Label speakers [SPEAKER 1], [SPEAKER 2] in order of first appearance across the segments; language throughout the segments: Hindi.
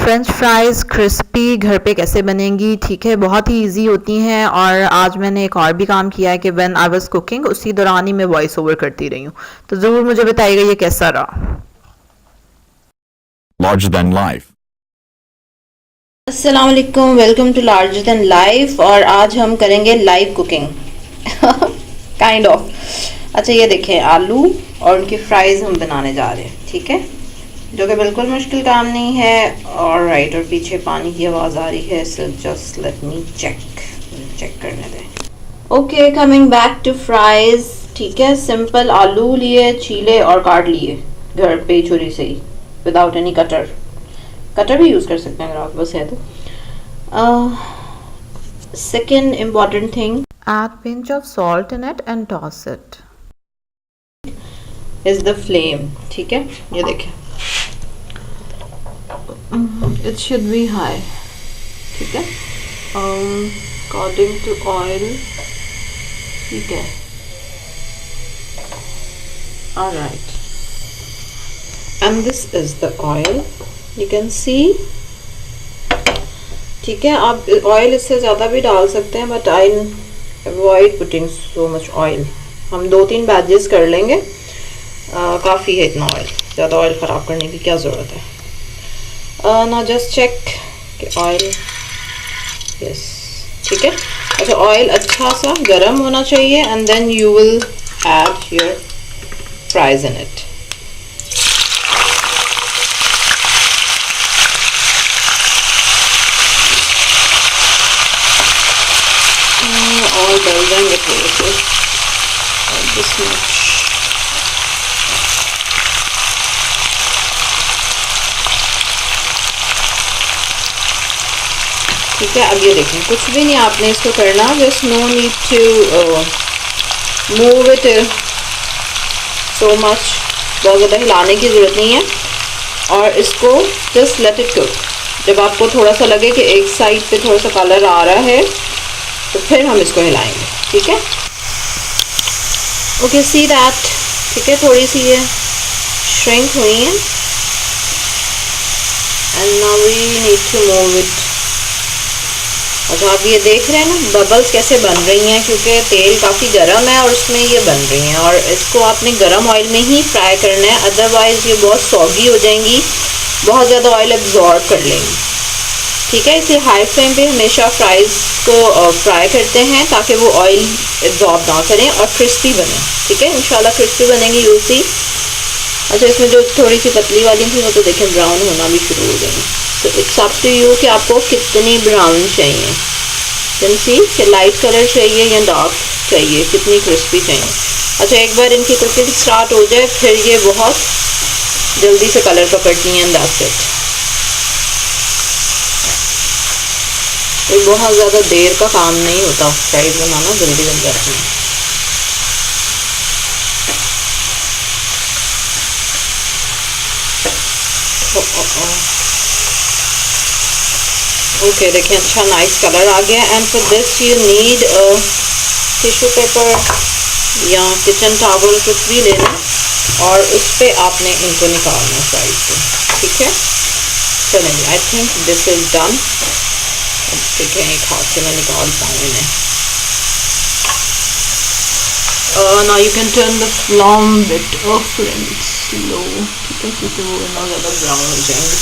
[SPEAKER 1] फ्रेंच फ्राइज़ क्रिस्पी घर पे कैसे बनेंगी, ठीक है, बहुत ही इजी होती हैं। और आज मैंने एक और भी काम किया है कि व्हेन आई वाज कुकिंग उसी दौरान ही मैं वॉइस ओवर करती रही हूँ। तो ज़रूर मुझे बताइएगा ये कैसा रहा।
[SPEAKER 2] Larger than life.
[SPEAKER 3] अस्सलाम वालेकुम, welcome to larger than life. और आज हम करेंगे लाइव कुकिंग काइंड ऑफ। अच्छा ये देखें, आलू और उनकी फ्राइज हम बनाने जा रहे हैं, ठीक है, जो कि बिल्कुल मुश्किल काम नहीं है। और राइट, और पीछे पानी की आवाज़ आ रही है, so just let me check करने दें। Okay, coming back to fries, ठीक है। सिंपल आलू लिए, छीले और काट लिए घर पे छुरी से ही, विदाउट एनी कटर भी यूज़ कर सकते हैं अगर आपके पास है तो। Second important thing,
[SPEAKER 1] Add pinch of salt in it and toss it.
[SPEAKER 3] Is the flame, ठीक है। ये देखें, इट शुड बी हाई, ठीक है, अकॉर्डिंग टू ऑयल, ठीक है। Alright, and this is the oil, you can see, ठीक है। आप ऑयल इससे ज़्यादा भी डाल सकते हैं, but I avoid putting so much oil. हम 2-3 बैचेस कर लेंगे, काफ़ी है इतना ऑयल, ज़्यादा ऑयल ख़राब करने की क्या ज़रूरत है। ना जस्ट चेक कि ऑयल, यस, ठीक है। अच्छा, ऑयल अच्छा सा गर्म होना चाहिए, and then you will add your fries in it. और डल जाएंगे थोड़े से, दिस मच। ठीक है, अब ये देखें, कुछ भी नहीं आपने इसको करना, just no need to move it so much, बहुत ज़्यादा हिलाने की ज़रूरत नहीं है। और इसको जस्ट लेट इट कुक। जब आपको थोड़ा सा लगे कि एक साइड पे थोड़ा सा कलर आ रहा है, तो फिर हम इसको हिलाएंगे, ठीक है। ओके, सी दैट, ठीक है, थोड़ी सी ये श्रिंक हुई है, and now we need to move it. अच्छा, आप ये देख रहे हैं ना बबल्स कैसे बन रही हैं, क्योंकि तेल काफ़ी गर्म है और उसमें ये बन रही हैं। और इसको आपने गर्म ऑयल में ही फ्राई करना है, अदरवाइज़ ये बहुत सॉगी हो जाएंगी, बहुत ज़्यादा ऑयल एब्जॉर्ब कर लेंगी, ठीक है। इसे हाई फ्लेम पे हमेशा फ्राइज़ को फ्राई करते हैं ताकि वो ऑयल एब्जॉर्ब ना करें और क्रिस्पी बने, ठीक है। इंशाल्लाह क्रिस्पी बनेंगी, यूल सी। अच्छा, इसमें जो थोड़ी सी पतली वाली थी वो तो देखें ब्राउन होना भी शुरू हो गई। तो इट्स अप टू यू कि आपको कितनी ब्राउन चाहिए, कैन सी कि लाइट कलर चाहिए या डार्क चाहिए, कितनी क्रिस्पी चाहिए। अच्छा, एक बार इनकी कुकिंग स्टार्ट हो जाए फिर ये बहुत जल्दी से कलर पकड़ती हैं, दैट्स इट। तो बहुत ज़्यादा देर का काम नहीं होता, फ्राइज बनाना जल्दी बन जाती है। ओके, देखें, अच्छा नाइस कलर आ गया। And for this you need tissue paper या किचन टॉवल, कुछ भी लेना, और उस पर आपने इनको निकालना फ्राइज से, ठीक है। चलेंगे, I think this is done. ठीक है, एक हाथ से मैं निकाल पाऊँ इन्हें। Now you can turn the flame bit of slow, ठीक है, क्योंकि वो ना ज़्यादा ब्राउन हो जाएंगे।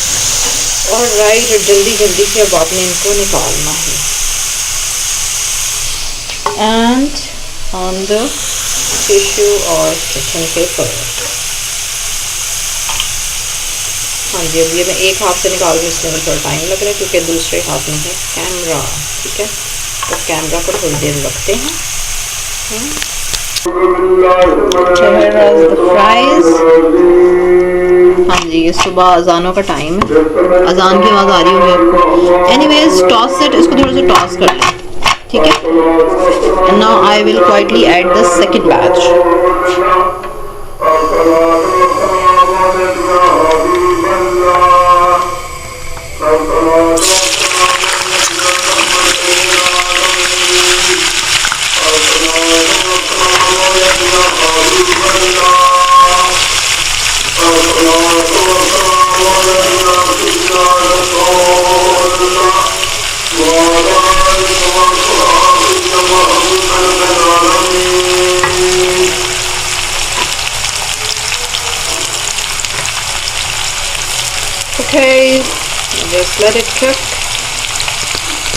[SPEAKER 3] और राइट, जल्दी से अब आपने इनको निकालना है, एंड ऑन द टिश्यू और किचन पेपर। हाँ जी, अब ये मैं एक हाथ से निकाल रही हूँ, इसमें थोड़ा टाइम लग रहा है क्योंकि दूसरे हाथ में है कैमरा, ठीक है। तो कैमरा को थोड़ी देर रखते हैं। फ्राइज, हाँ जी, ये सुबह अजानों का टाइम है, अजान की आवाज़ आ रही होगी आपको। एनीवेज, टॉस इट, इसको थोड़ा सा टॉस कर लें, ठीक है। And now I will quietly add the second batch. Okay, just let it cook.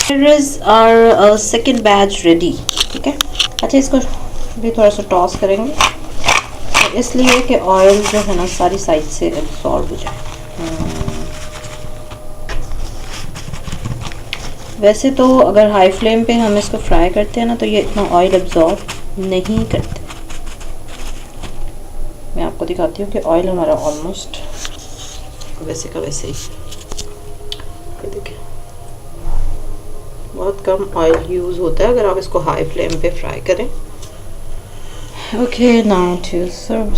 [SPEAKER 3] Here is our second batch ready. ठीक है, अच्छा इसको भी थोड़ा सा टॉस करेंगे, इसलिए कि ऑयल जो है ना सारी साइड से एब्सॉर्ब हो जाए। वैसे तो अगर हाई फ्लेम पे हम इसको फ्राई करते हैं ना तो ये इतना ऑयल एब्जॉर्ब नहीं करते। मैं आपको दिखाती हूँ कि ऑयल हमारा ऑलमोस्ट वैसे का वैसे ही, देखिए बहुत कम ऑयल यूज़ होता है अगर आप इसको हाई फ्लेम पे फ्राई करें। Okay, now to serve.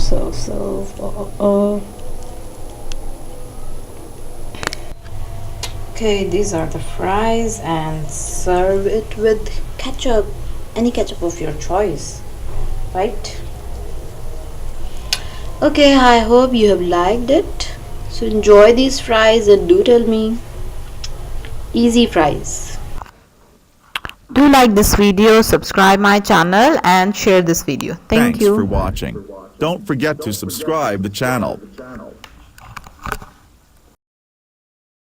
[SPEAKER 3] Okay, these are the fries and serve it with ketchup, any ketchup of your choice, right? Okay, I hope you have liked it. So enjoy these fries and do tell me. Easy fries.
[SPEAKER 1] Do like this video, subscribe my channel and share this video. Thank
[SPEAKER 2] Thanks
[SPEAKER 1] you.
[SPEAKER 2] for watching. Don't forget to subscribe the channel.